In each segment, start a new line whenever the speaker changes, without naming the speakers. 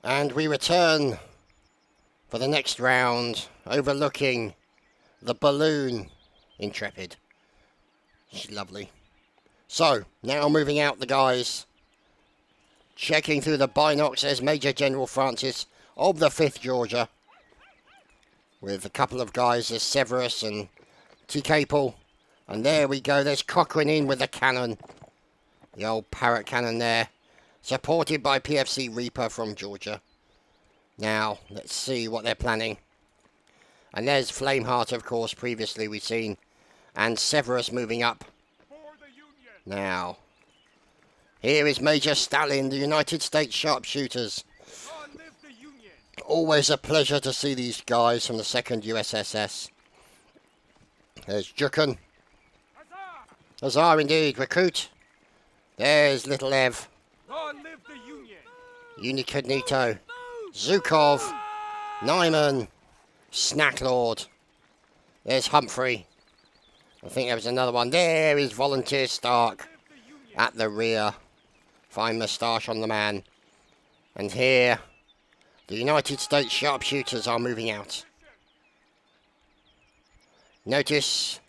And we return for the next round, overlooking the balloon Intrepid. She's lovely. So, now moving out the guys. Checking through the binocs as Major General Francis of the 5th Georgia. With a couple of guys, there's Severus and T. Capel. And there we go, there's Cochrane in with the cannon. The old Parrott cannon there. Supported by PFC Reaper from Georgia. Now, let's see what they're planning. And there's Flameheart, of course, previously we've seen. And Severus moving up. Now, here is Major Stalin, the United States Sharpshooters. Always a pleasure to see these guys from the 2nd USSS. There's Jukin. Huzzah indeed, recruit. There's Little Ev. Unikognito. Zhukov. Nyman. Snacklord. There's Humphrey. I think there was another one. There is Volunteer Stark at the rear. Fine moustache on the man. And here, the United States Sharpshooters are moving out. Notice,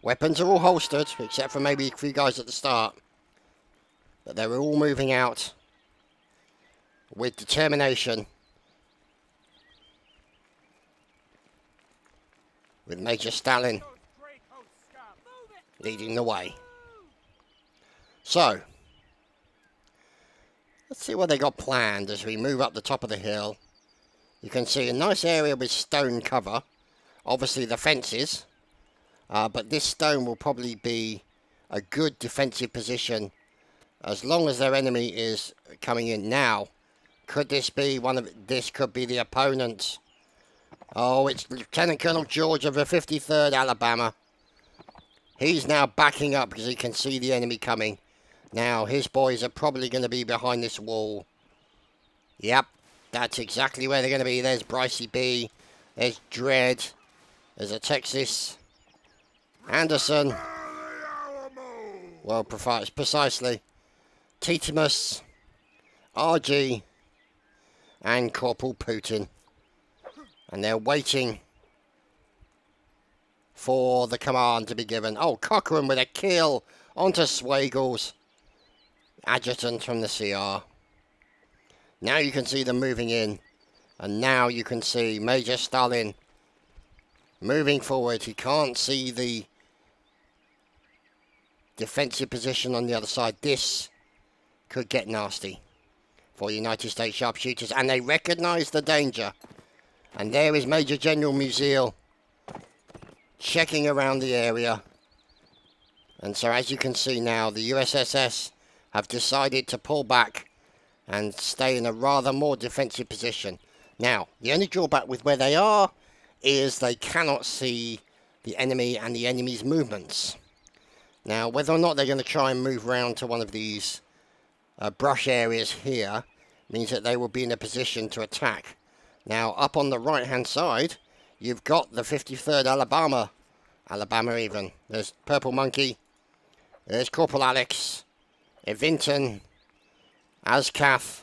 weapons are all holstered, except for maybe a few guys at the start. But they're all moving out with determination. With Major Stalin leading the way. So, let's see what they got planned as we move up the top of the hill. You can see a nice area with stone cover. Obviously the fences. But this stone will probably be a good defensive position as long as their enemy is coming in. Now, could this be this could be the opponent. Oh, it's Lieutenant Colonel George of the 53rd Alabama. He's now backing up because he can see the enemy coming. Now, his boys are probably going to be behind this wall. Yep, that's exactly where they're going to be. There's Brycey B. There's Dredd. There's a Texas. Anderson. Well, precisely. Titimus. RG. And Corporal Putin. And they're waiting for the command to be given. Oh, Cochrane with a kill onto Swagles. Adjutant from the CR. Now you can see them moving in. And now you can see Major Stalin moving forward. He can't see the defensive position on the other side. This could get nasty for United States Sharpshooters. And they recognize the danger. And there is Major General Musil checking around the area. And so as you can see now, the USSS have decided to pull back and stay in a rather more defensive position. Now, the only drawback with where they are is they cannot see the enemy and the enemy's movements. Now, whether or not they're going to try and move around to one of these brush areas here means that they will be in a position to attack. Now, up on the right-hand side, you've got the 53rd Alabama. Alabama even. There's Purple Monkey. There's Corporal Alex. Evinton. Azkath.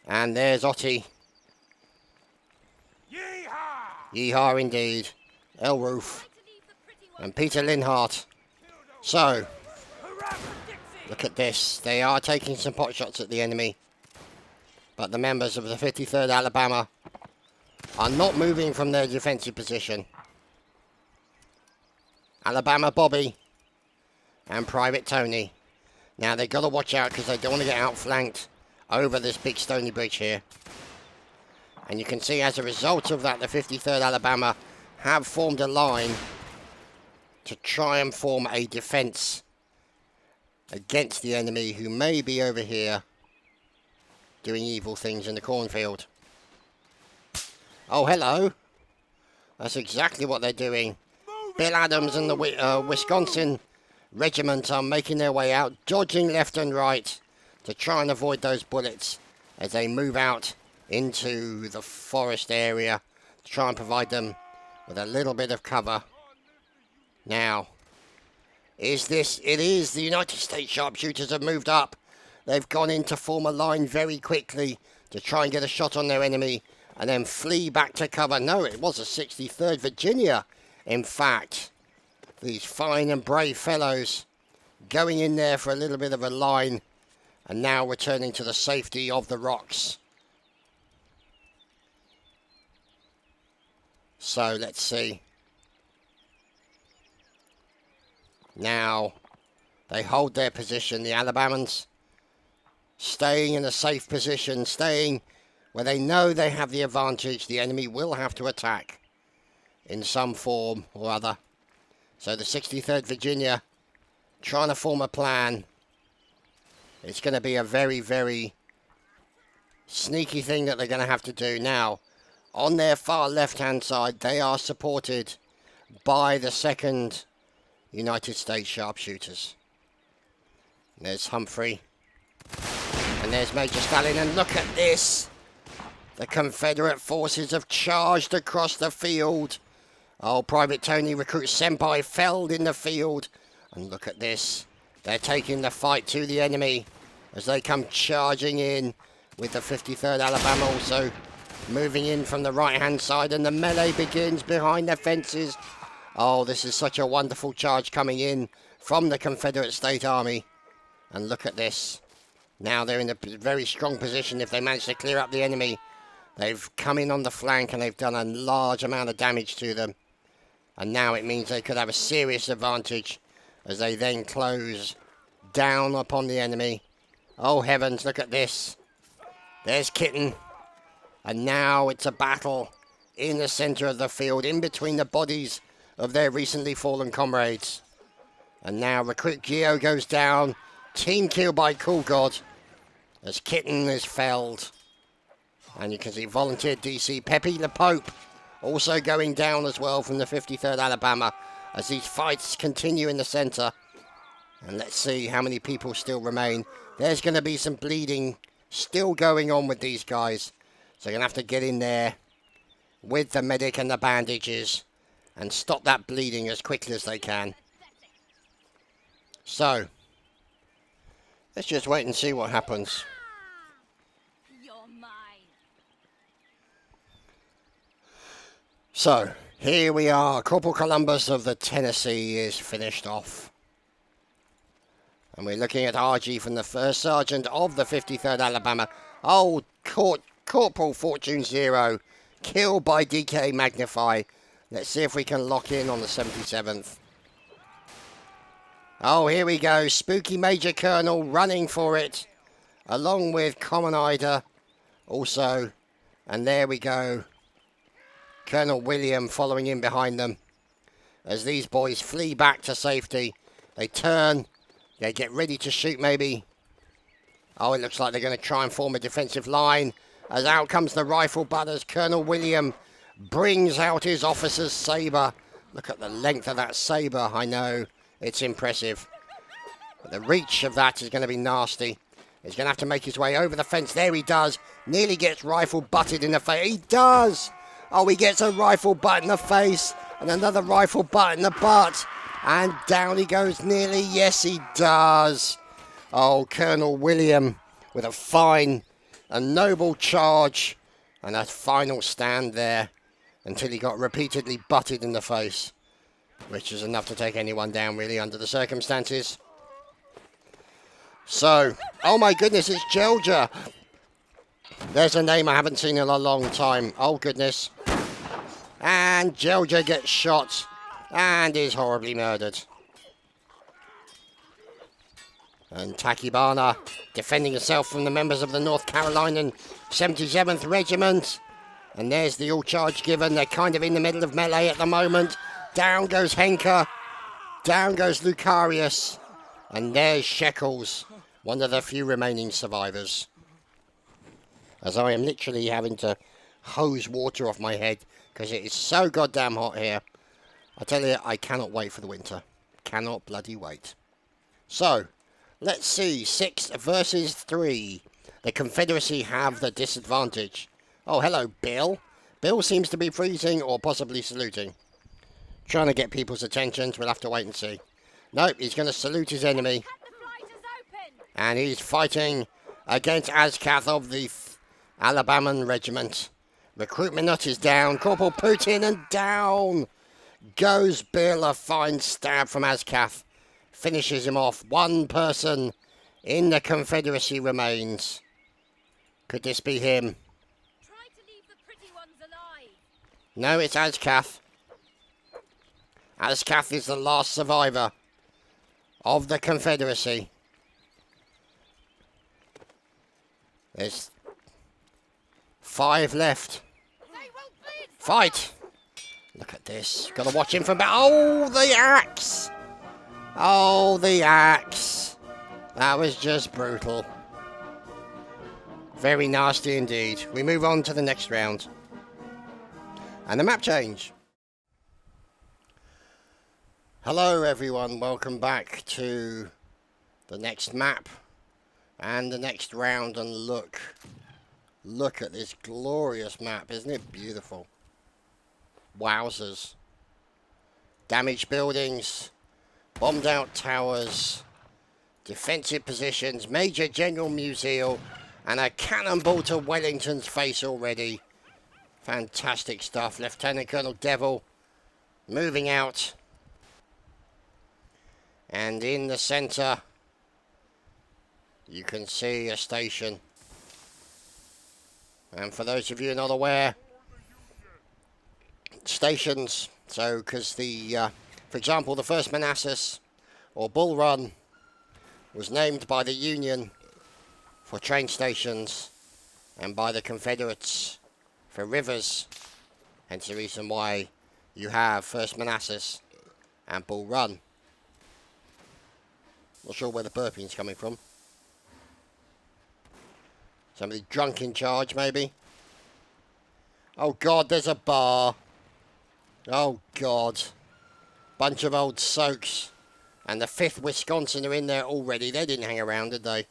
And there's Otti. Yeehaw! Yeehaw indeed. Elroof. And Peter Linhart. So, look at this. They are taking some pot shots at the enemy. But the members of the 53rd Alabama are not moving from their defensive position. Alabama Bobby and Private Tony. Now they've got to watch out because they don't want to get outflanked over this big stony bridge here. And you can see as a result of that, the 53rd Alabama have formed a line to try and form a defense against the enemy who may be over here doing evil things in the cornfield. Oh, hello. That's exactly what they're doing. Bill Adams and the Wisconsin regiment are making their way out, dodging left and right to try and avoid those bullets as they move out into the forest area to try and provide them with a little bit of cover. Now, it is the United States Sharpshooters have moved up. They've gone in to form a line very quickly to try and get a shot on their enemy and then flee back to cover. No, it was a 63rd Virginia, in fact. These fine and brave fellows going in there for a little bit of a line and now returning to the safety of the rocks. So let's see. Now they hold their position, the Alabamans, staying in a safe position, staying where they know they have the advantage. The enemy will have to attack in some form or other. So the 63rd Virginia trying to form a plan. It's going to be a very, very sneaky thing that they're going to have to do. Now, on their far left-hand side, they are supported by the 2nd United States Sharpshooters. There's Humphrey. And there's Major Stalin. And look at this. The Confederate forces have charged across the field. Oh, Private Tony, Recruit Senpai, felled in the field. And look at this. They're taking the fight to the enemy as they come charging in with the 53rd Alabama also moving in from the right-hand side. And the melee begins behind the fences. Oh, this is such a wonderful charge coming in from the Confederate State Army. And look at this. Now they're in a very strong position if they manage to clear up the enemy. They've come in on the flank and they've done a large amount of damage to them. And now it means they could have a serious advantage as they then close down upon the enemy. Oh heavens, look at this. There's Kitten. And now it's a battle in the centre of the field, in between the bodies of their recently fallen comrades. And now Recruit Geo goes down. Team kill by Cool God as Kitten is felled. And you can see Volunteer DC Pepe Le Pope also going down as well from the 53rd Alabama as these fights continue in the centre. And let's see how many people still remain. There's going to be some bleeding still going on with these guys. So they're going to have to get in there with the medic and the bandages and stop that bleeding as quickly as they can. So, let's just wait and see what happens. So, here we are. Corporal Columbus of the Tennessee is finished off. And we're looking at RG from the 1st Sergeant of the 53rd Alabama. Oh, Corporal Fortune 0. Killed by DK Magnify. Let's see if we can lock in on the 77th. Oh, here we go. Spooky Major Colonel running for it. Along with Common Ida also. And there we go. Colonel William following in behind them. As these boys flee back to safety. They turn. They get ready to shoot maybe. Oh, it looks like they're going to try and form a defensive line. As out comes the rifle butt as Colonel William brings out his officer's sabre. Look at the length of that sabre. I know. It's impressive. But the reach of that is going to be nasty. He's going to have to make his way over the fence. There he does. Nearly gets rifle butted in the face. He does. Oh, he gets a rifle butt in the face. And another rifle butt in the butt. And down he goes nearly. Yes, he does. Oh, Colonel William with a fine and noble charge. And a final stand there until he got repeatedly butted in the face. Which is enough to take anyone down, really, under the circumstances. So, oh my goodness, it's Georgia. There's a name I haven't seen in a long time. Oh, goodness. And Georgia gets shot and is horribly murdered. And Tachibana defending herself from the members of the North Carolinian 77th Regiment. And there's the all-charge given. They're kind of in the middle of melee at the moment. Down goes Henker. Down goes Lucarius. And there's Shekels, one of the few remaining survivors. As I am literally having to hose water off my head because it is so goddamn hot here. I tell you, I cannot wait for the winter. Cannot bloody wait. So, let's see. 6 versus 3. The Confederacy have the disadvantage. Oh, hello, Bill. Bill seems to be freezing or possibly saluting. Trying to get people's attention. We'll have to wait and see. Nope, he's going to salute his enemy. And he's fighting against Ascath of the Alabaman Regiment. Recruitment nut is down. Corporal Putin, and down goes Bill. A fine stab from Ascath. Finishes him off. One person in the Confederacy remains. Could this be him?
Try to leave the pretty ones alive.
No, it's Ascath. Ascath is the last survivor of the Confederacy. There's 5 left. Fight! Look at this. Gotta watch him from back. Oh, the axe! Oh, the axe. That was just brutal. Very nasty indeed. We move on to the next round. And the map change. Hello everyone, welcome back to the next map and the next round, and look at this glorious map. Isn't it beautiful? Wowzers. Damaged buildings, bombed out towers, defensive positions, Major General Museum, and a cannonball to Wellington's face already. Fantastic stuff. Lieutenant Colonel Devil moving out. And in the centre, you can see a station. And for those of you not aware, stations, so because for example, the 1st Manassas or Bull Run was named by the Union for train stations and by the Confederates for rivers. Hence the reason why you have 1st Manassas and Bull Run. Not sure where the burping's coming from. Somebody drunk in charge, maybe. Oh God, there's a bar. Oh God. Bunch of old soaks. And the 5th Wisconsin are in there already. They didn't hang around, did they?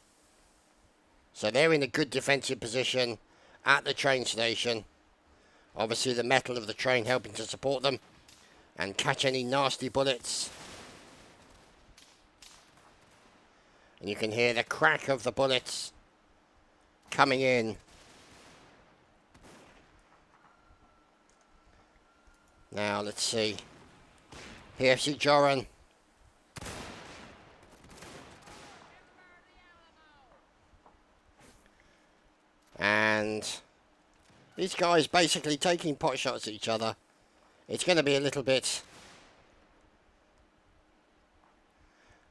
So they're in a good defensive position at the train station. Obviously the metal of the train helping to support them and catch any nasty bullets. And you can hear the crack of the bullets coming in. Now, let's see. PFC Joran. And these guys basically taking pot shots at each other. It's going to be a little bit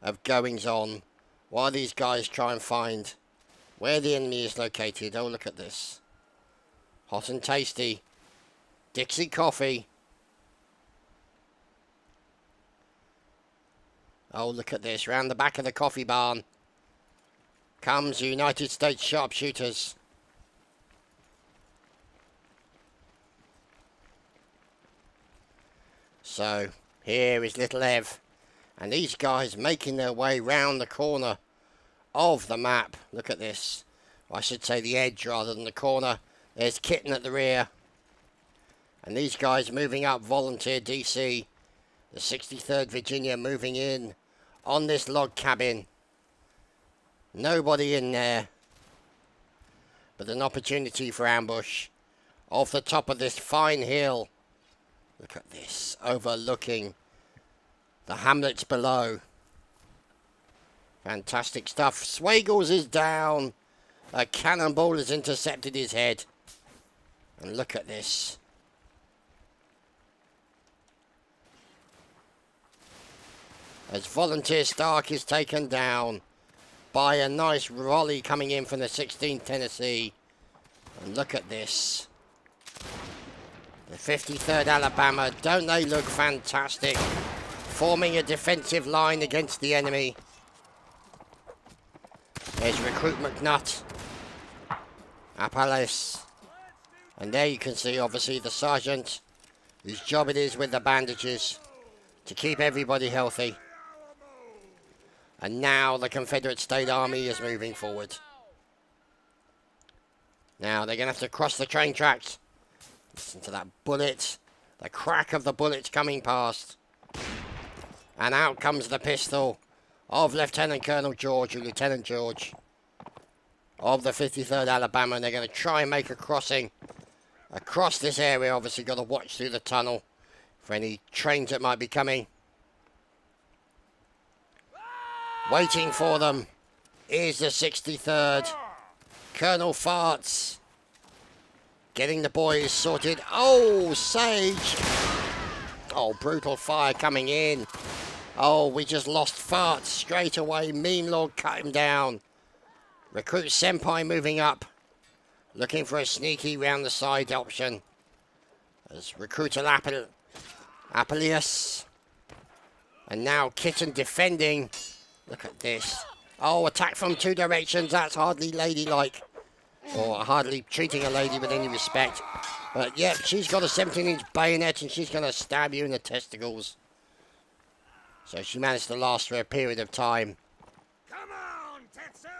of goings on while these guys try and find where the enemy is located. Oh, look at this. Hot and tasty. Dixie coffee. Oh, look at this. Round the back of the coffee barn comes the United States Sharpshooters. So, here is little Ev. And these guys making their way round the corner of the map. Look at this. I should say the edge rather than the corner. There's Kitten at the rear. And these guys moving up. Volunteer DC. The 63rd Virginia moving in on this log cabin. Nobody in there. But an opportunity for ambush. Off the top of this fine hill. Look at this. Overlooking the hamlets below. Fantastic stuff. Swagles is down. A cannonball has intercepted his head. And look at this. As Volunteer Stark is taken down by a nice volley coming in from the 16th Tennessee. And look at this. The 53rd Alabama. Don't they look fantastic? Forming a defensive line against the enemy. There's Recruit McNutt. Appalachia. And there you can see, obviously, the sergeant, whose job it is with the bandages to keep everybody healthy. And now the Confederate State Army is moving forward. Now they're going to have to cross the train tracks. Listen to that bullet. The crack of the bullets coming past. And out comes the pistol of Lieutenant Colonel George, or Lieutenant George, of the 53rd Alabama, and they're going to try and make a crossing across this area. Obviously got to watch through the tunnel for any trains that might be coming. Waiting for them is the 63rd. Colonel Farts getting the boys sorted. Oh, Sage. Oh, brutal fire coming in. Oh, we just lost Farts straight away. Mean Lord cut him down. Recruit Senpai moving up. Looking for a sneaky round the side option. As Recruiter Apelius. And now Kitten defending. Look at this. Oh, attack from two directions. That's hardly ladylike. Or hardly treating a lady with any respect. But yep, she's got a 17-inch bayonet and she's going to stab you in the testicles. So she managed to last for a period of time.
Come on, Texans!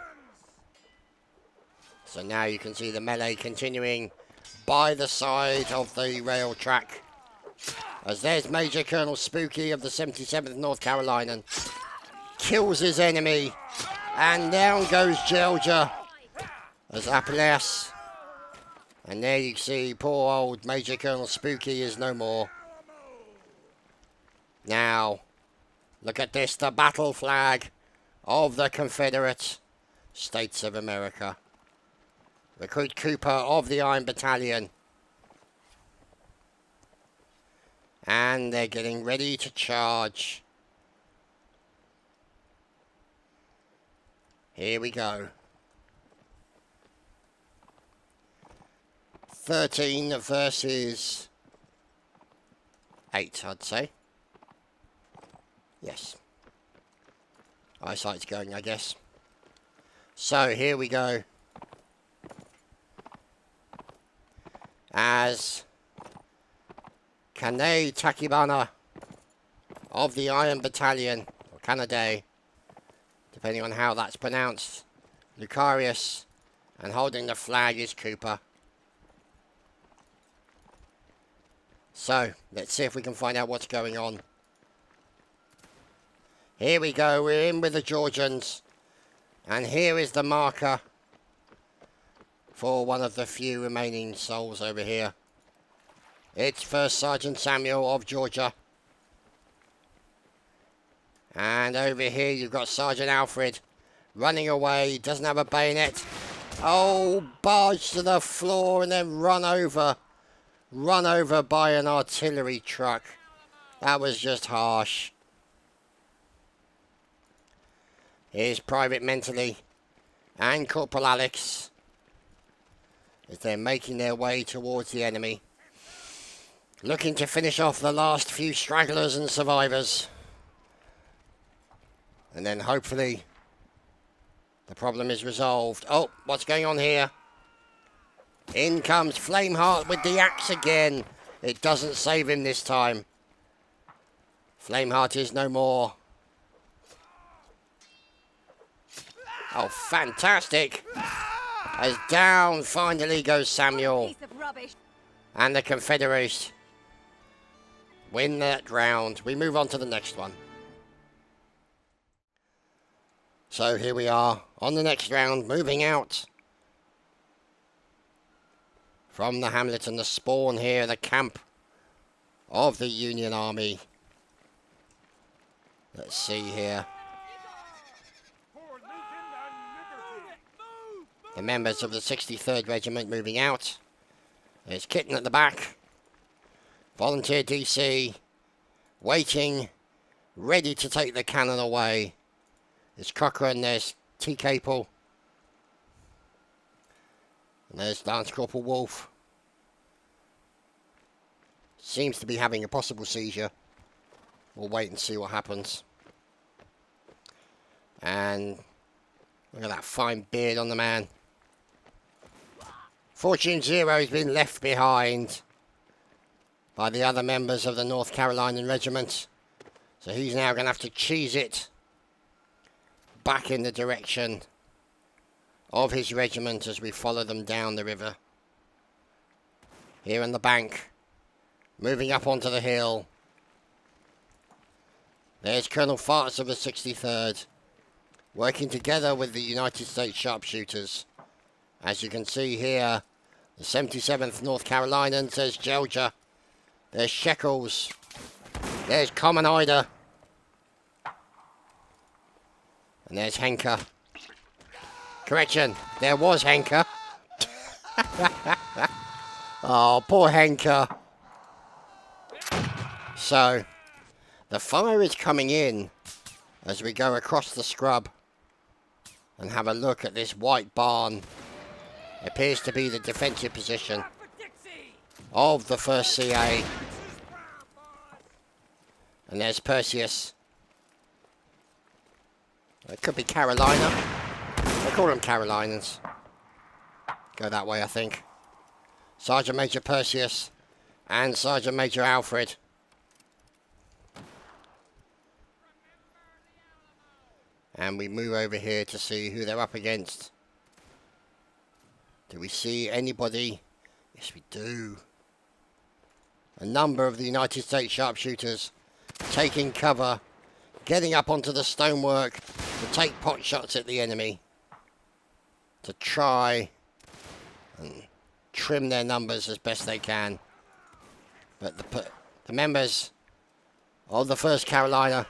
So now you can see the melee continuing by the side of the rail track. As there's Major Colonel Spooky of the 77th North Carolina. Kills his enemy. And down goes Georgia. As Appalachian. And there you see poor old Major Colonel Spooky is no more. Now, look at this, the battle flag of the Confederate States of America. Recruit Cooper of the Iron Battalion. And they're getting ready to charge. Here we go. 13 versus 8, I'd say. Yes. Eyesight's going, I guess. So, here we go. As Kane Takibana of the Iron Battalion, or Kanade, depending on how that's pronounced, Lucarius, and holding the flag is Cooper. So, let's see if we can find out what's going on. Here we go, we're in with the Georgians. And here is the marker for one of the few remaining souls over here. It's First Sergeant Samuel of Georgia. And over here you've got Sergeant Alfred running away, doesn't have a bayonet. Oh, barged to the floor and then run over by an artillery truck. That was just harsh. Here's Private Mentally and Corporal Alex as they're making their way towards the enemy, looking to finish off the last few stragglers and survivors. And then hopefully the problem is resolved. Oh, what's going on here? In comes Flameheart with the axe again. It doesn't save him this time. Flameheart is no more. Oh, fantastic. As down finally goes Samuel. And the Confederates win that round. We move on to the next one. So here we are on the next round, moving out from the hamlet and the spawn here, the camp of the Union Army. Let's see here. The members of the 63rd Regiment moving out. There's Kitten at the back. Volunteer DC waiting, ready to take the cannon away. There's Cochrane, there's T. Capel. And there's Lance Corporal Wolf. Seems to be having a possible seizure. We'll wait and see what happens. And look at that fine beard on the man. Fortune Zero has been left behind by the other members of the North Carolinian Regiment. So he's now going to have to cheese it back in the direction of his regiment as we follow them down the river. Here on the bank, moving up onto the hill. There's Colonel Farts of the 63rd. working together with the United States Sharpshooters. As you can see here, the 77th North Carolinians, there's Georgia, there's Shekels, there's Common Ida, and there's Henker. Correction, there was Henker. Oh, poor Henker. So, the fire is coming in as we go across the scrub and have a look at this white barn. Appears to be the defensive position of the 1st CA. And there's Perseus. It could be Carolina. They call them Carolinians. Go that way, I think. Sergeant Major Perseus and Sergeant Major Alfred. And we move over here to see who they're up against. Do we see anybody? Yes, we do. A number of the United States Sharpshooters taking cover, getting up onto the stonework to take pot shots at the enemy, to try and trim their numbers as best they can. But the members of the 1st Carolina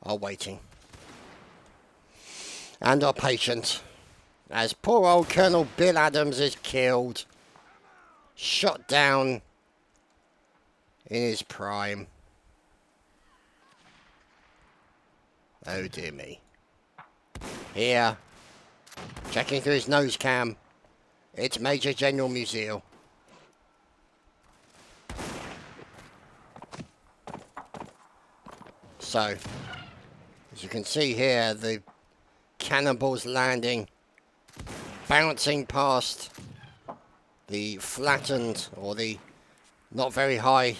are waiting and are patient as poor old Colonel Bill Adams is killed, shot down in his prime. Oh dear me. Here, checking through his nose cam, it's Major General Musiel. So, as you can see here, the cannonballs landing, bouncing past the flattened, or the not very high,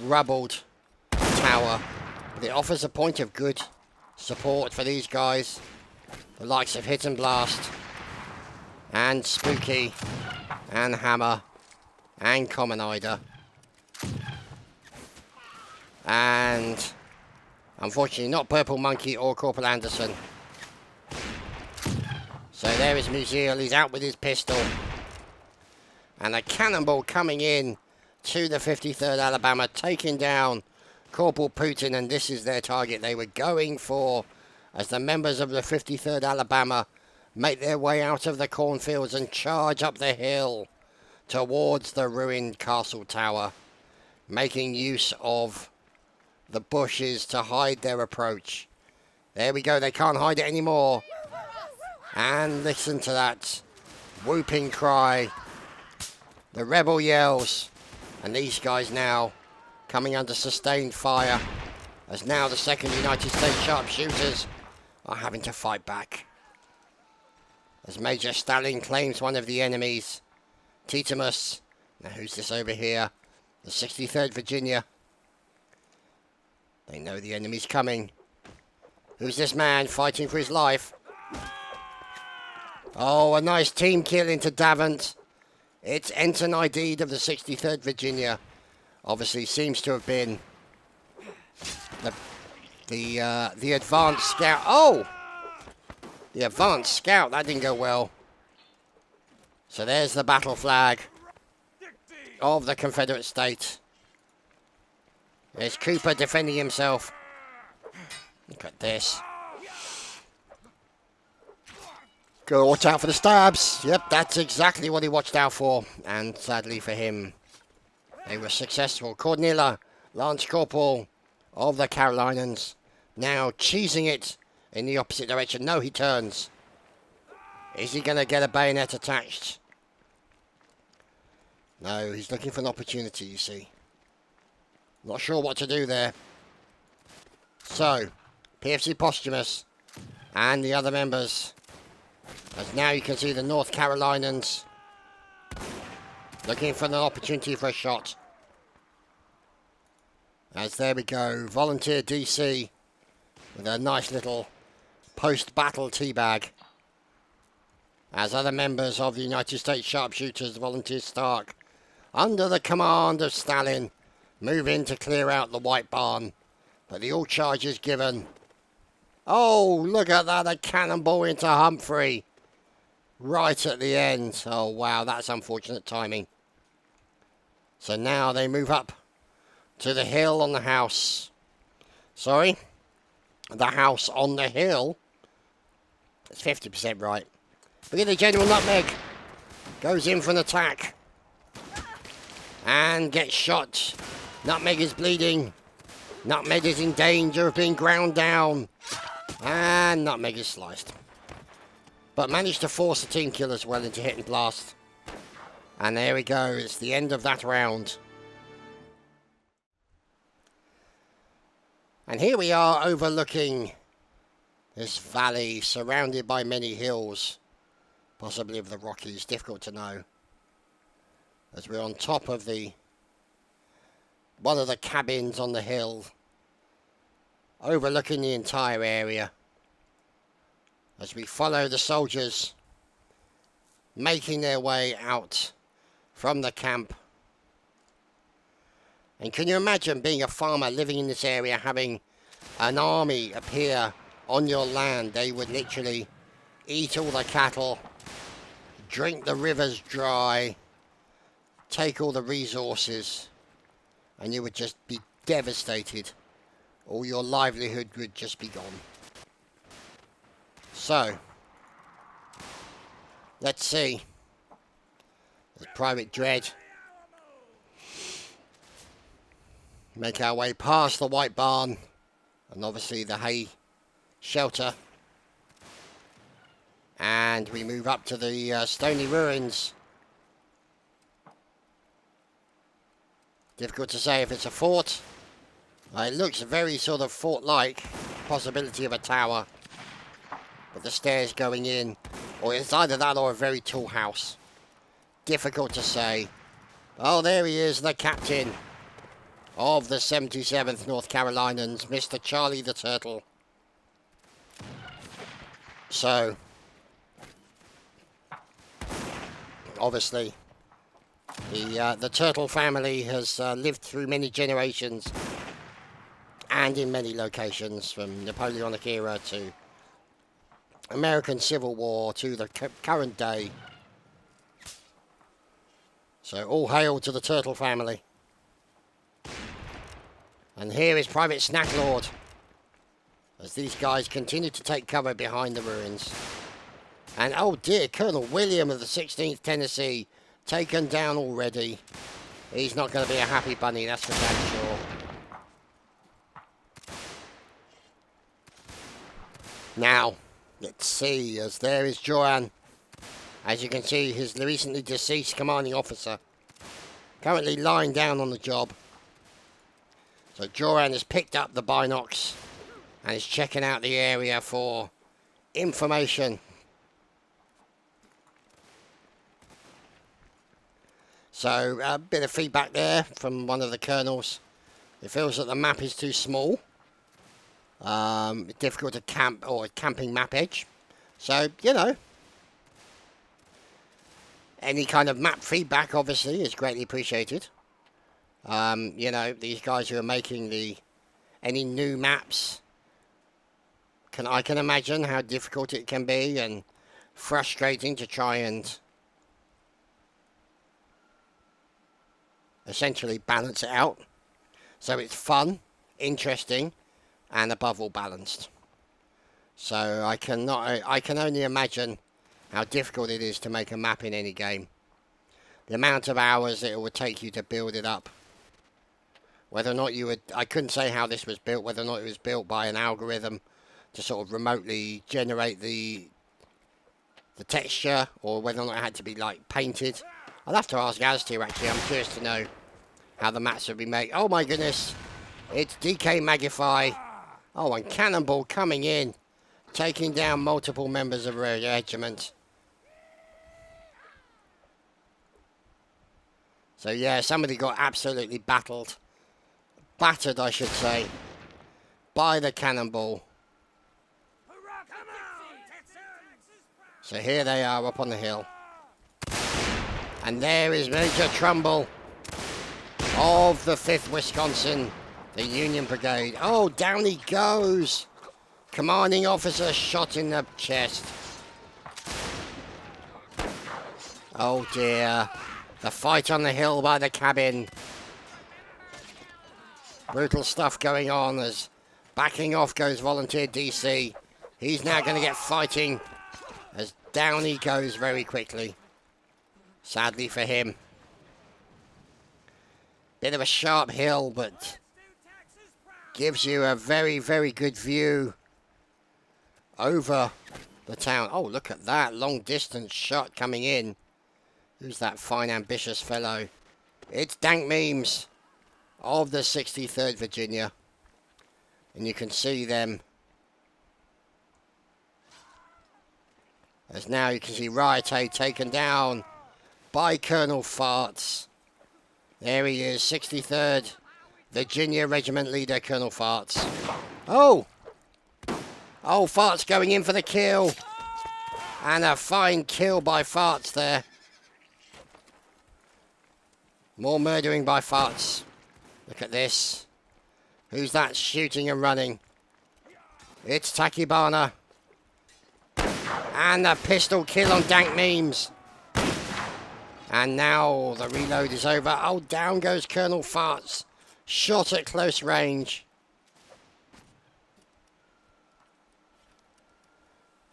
rubbled tower. But it offers a point of good support for these guys, the likes of Hit and Blast, and Spooky, and Hammer, and Common Ida. And unfortunately not Purple Monkey or Corporal Anderson. So there is Musiel, he's out with his pistol. And a cannonball coming in to the 53rd Alabama, taking down Corporal Putin, and this is their target they were going for as the members of the 53rd Alabama make their way out of the cornfields and charge up the hill towards the ruined castle tower, making use of the bushes to hide their approach. There we go, they can't hide it anymore. And listen to that whooping cry, the rebel yells, and these guys now coming under sustained fire as now the 2nd United States Sharpshooters are having to fight back. As Major Stalin claims one of the enemies, Titimus. Now who's this over here? The 63rd Virginia. They know the enemy's coming. Who's this man fighting for his life? Oh, a nice team kill into Davant. It's Ensign ID'd of the 63rd Virginia. Obviously seems to have been the advanced scout. Oh! The advanced scout, that didn't go well. So there's the battle flag of the Confederate States. There's Cooper defending himself. Look at this. Go watch out for the stabs. Yep, that's exactly what he watched out for. And sadly for him, they were successful. Cornilla, Lance Corporal of the Carolinians, now cheesing it in the opposite direction. No, he turns. Is he going to get a bayonet attached? No, he's looking for an opportunity, you see. Not sure what to do there. So, PFC Posthumous and the other members. As now you can see the North Carolinians looking for an opportunity for a shot. As there we go, Volunteer DC with a nice little post-battle teabag. As other members of the United States Sharpshooters, Volunteer Stark, under the command of Stalin, move in to clear out the White Barn But the all charge is given. Oh, look at that, a cannonball into Humphrey. Right at the end. Oh, wow, that's unfortunate timing. So now they move up to the hill on the house. Sorry? The house on the hill. It's 50% right. Look at the General Nutmeg. Goes in for an attack. And gets shot. Nutmeg is bleeding. Nutmeg is in danger of being ground down. And Nutmeg is sliced. But managed to force the team killers well into hit and blast. And there we go. It's the end of that round. And here we are overlooking this valley surrounded by many hills. Possibly of the Rockies. Difficult to know. As we're on top of one of the cabins on the hill. Overlooking the entire area. As we follow the soldiers making their way out from the camp. And can you imagine being a farmer living in this area, having an army appear on your land? They would literally eat all the cattle, drink the rivers dry, take all the resources, and you would just be devastated. All your livelihood would just be gone. So, let's see. There's Private Dread. Make our way past the White Barn and obviously the hay shelter. And we move up to the stony ruins. Difficult to say if it's a fort. It looks very sort of fort-like. Possibility of a tower. But the stairs going in. Or it's either that or a very tall house. Difficult to say. Oh, there he is, the captain of the 77th North Carolinians, Mr. Charlie the Turtle. So, obviously, the Turtle family has lived through many generations and in many locations, from Napoleonic era to American Civil War to the current day. So all hail to the Turtle family. And here is Private Snacklord, as these guys continue to take cover behind the ruins. And oh dear, Colonel William of the 16th Tennessee taken down already. He's not going to be a happy bunny, that's for damn sure. Now, let's see, as there is Joran. As you can see, his recently deceased commanding officer. Currently lying down on the job. So Joran has picked up the binocs and is checking out the area for information. So a bit of feedback there from one of the colonels. It feels that the map is too small. Difficult to camp, or a camping map edge. So, you know, any kind of map feedback obviously is greatly appreciated. You know, these guys who are making any new maps, I can imagine how difficult it can be and frustrating to try and essentially balance it out. So it's fun, interesting, and above all balanced. So I can only imagine how difficult it is to make a map in any game. The amount of hours it would take you to build it up. Whether or not you would, I couldn't say how this was built, whether or not it was built by an algorithm to sort of remotely generate the texture, or whether or not it had to be like painted. I'll have to ask Aztir actually, I'm curious to know how the maps would be made. Oh my goodness, it's DK Magify. Oh, and Cannonball coming in, taking down multiple members of a regiment. So yeah, somebody got absolutely battered, I should say, by the Cannonball. So here they are up on the hill. And there is Major Trumbull of the 5th Wisconsin, The Union Brigade. Oh, down he goes. Commanding officer shot in the chest. Oh dear. The fight on the hill by the cabin. Brutal stuff going on as backing off goes Volunteer DC. He's now going to get fighting as down he goes very quickly. Sadly for him. Bit of a sharp hill, but gives you a very, very good view over the town. Oh, look at that long distance shot coming in. Who's that fine, ambitious fellow? It's Dank Memes of the 63rd Virginia. And you can see them. As now you can see Riote taken down by Colonel Farts. There he is, 63rd Virginia Regiment leader, Colonel Farts. Oh! Oh, Farts going in for the kill. And a fine kill by Farts there. More murdering by Farts. Look at this. Who's that shooting and running? It's Takibana. And the pistol kill on Dank Memes. And now the reload is over. Oh, down goes Colonel Farts. Shot at close range.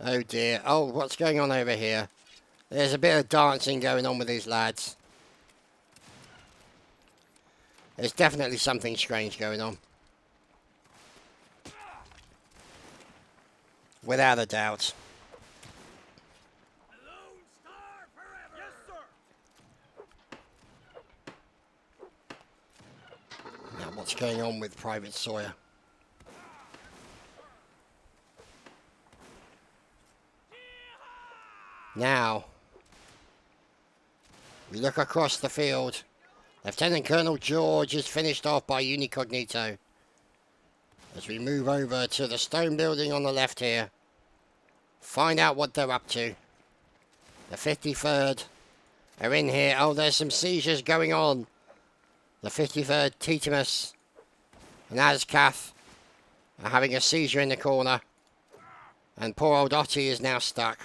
Oh dear. Oh, what's going on over here? There's a bit of dancing going on with these lads. There's definitely something strange going on. Without a doubt. Now, what's going on with Private Sawyer? Now, we look across the field. Lieutenant Colonel George is finished off by Unicognito. As we move over to the stone building on the left here, find out what they're up to. The 53rd are in here. Oh, there's some seizures going on. The 53rd, Titimus and Azkath are having a seizure in the corner. And poor old Otti is now stuck.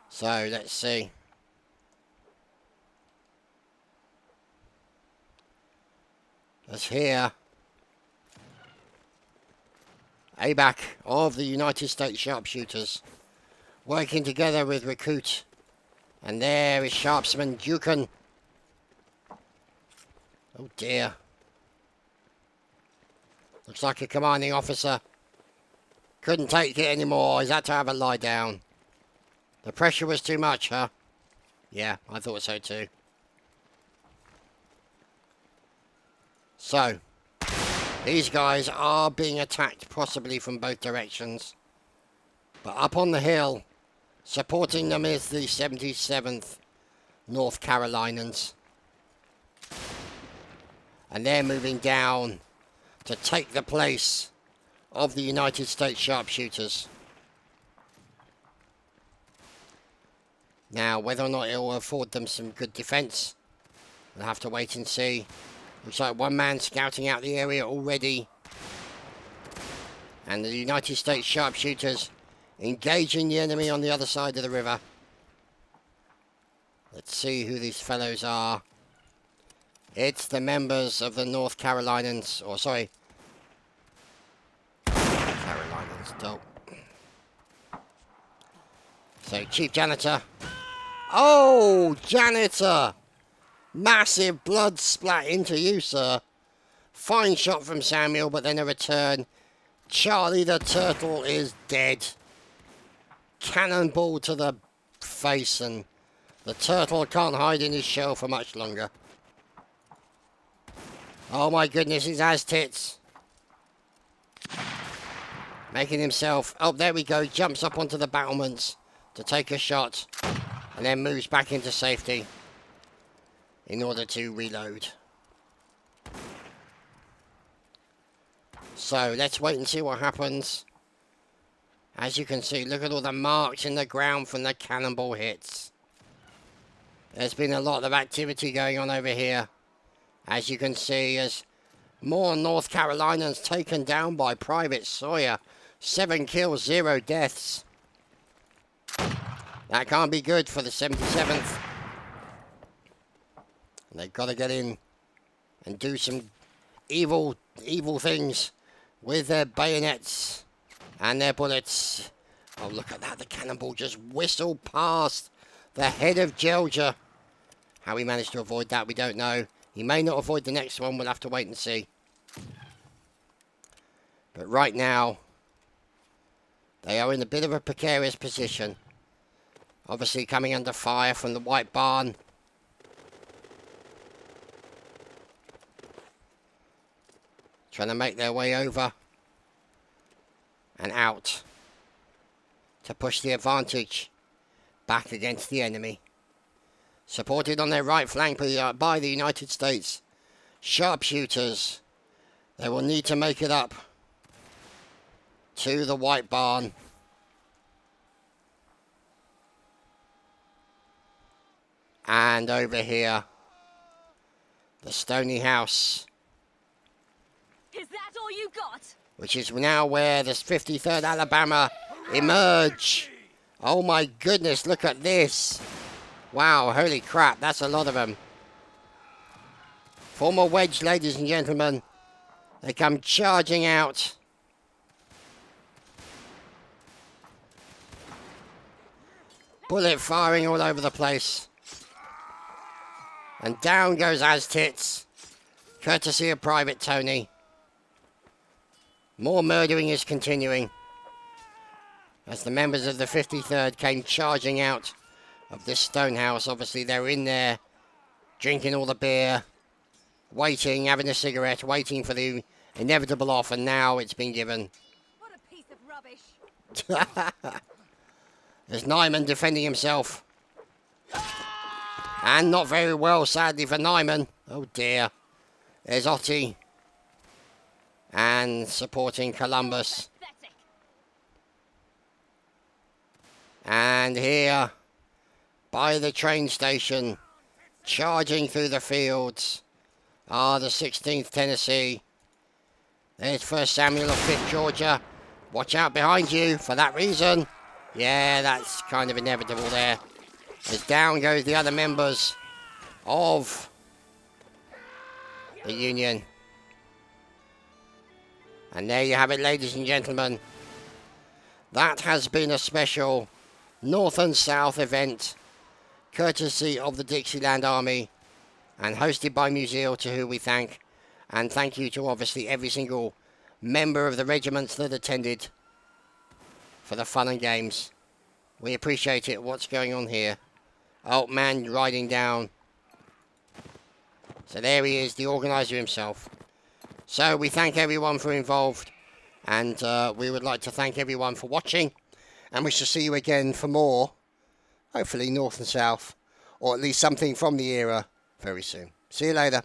So, let's see. As here, ABAC of the United States Sharpshooters working together with Recruit. And there is Sharpsman Dukin. Oh dear. Looks like a commanding officer couldn't take it anymore. He's had to have a lie down. The pressure was too much, huh? Yeah, I thought so too. So, these guys are being attacked possibly from both directions. But up on the hill, supporting them is the 77th North Carolinians. And they're moving down to take the place of the United States Sharpshooters. Now, whether or not it will afford them some good defence, we'll have to wait and see. Looks like one man scouting out the area already. And the United States Sharpshooters engaging the enemy on the other side of the river. Let's see who these fellows are. It's the members of the North Carolinians, or sorry, Carolinians, dope. So, Chief Janitor. Oh, Janitor! Massive blood splat into you, sir. Fine shot from Samuel, but then a return. Charlie the Turtle is dead. Cannonball to the face, and the turtle can't hide in his shell for much longer. Oh my goodness, he's has tits. Making himself... Oh, there we go. Jumps up onto the battlements to take a shot. And then moves back into safety in order to reload. So, let's wait and see what happens. As you can see, look at all the marks in the ground from the cannonball hits. There's been a lot of activity going on over here. As you can see, as more North Carolinians taken down by Private Sawyer. 7 kills, 0 deaths. That can't be good for the 77th. They've got to get in and do some evil things with their bayonets and their bullets. Oh, look at that. The cannonball just whistled past the head of Georgia. How he managed to avoid that, we don't know. He may not avoid the next one. We'll have to wait and see. But right now, they are in a bit of a precarious position. Obviously coming under fire from the White Barn. Trying to make their way over and out to push the advantage back against the enemy. Supported on their right flank by the United States Sharpshooters. They will need to make it up to the White Barn. And over here, the Stony House.
Is that all you got?
Which is now where the 53rd Alabama emerge. Oh my goodness, look at this. Wow, holy crap, that's a lot of them. Former wedge, ladies and gentlemen. They come charging out. Bullet firing all over the place. And down goes Aztits, courtesy of Private Tony. More murdering is continuing as the members of the 53rd came charging out of this stone house. Obviously, they're in there drinking all the beer, waiting, having a cigarette, waiting for the inevitable off, and now it's been given.
What a piece of rubbish.
There's Nyman defending himself. And not very well, sadly, for Nyman. Oh, dear. There's Otti. And supporting Columbus.
Pathetic.
And here, by the train station, charging through the fields, are the 16th Tennessee. There's 1st Samuel of 5th Georgia. Watch out behind you for that reason. Yeah, that's kind of inevitable there. As down goes the other members of the Union. And there you have it, ladies and gentlemen. That has been a special North and South event, courtesy of the Dixieland Army, and hosted by Museal, to whom we thank. And thank you to obviously every single member of the regiments that attended for the fun and games. We appreciate it. What's going on here? Oh, man riding down. So there he is, the organiser himself. So we thank everyone for involved. And we would like to thank everyone for watching. And we shall see you again for more, hopefully North and South, or at least something from the era very soon. See you later.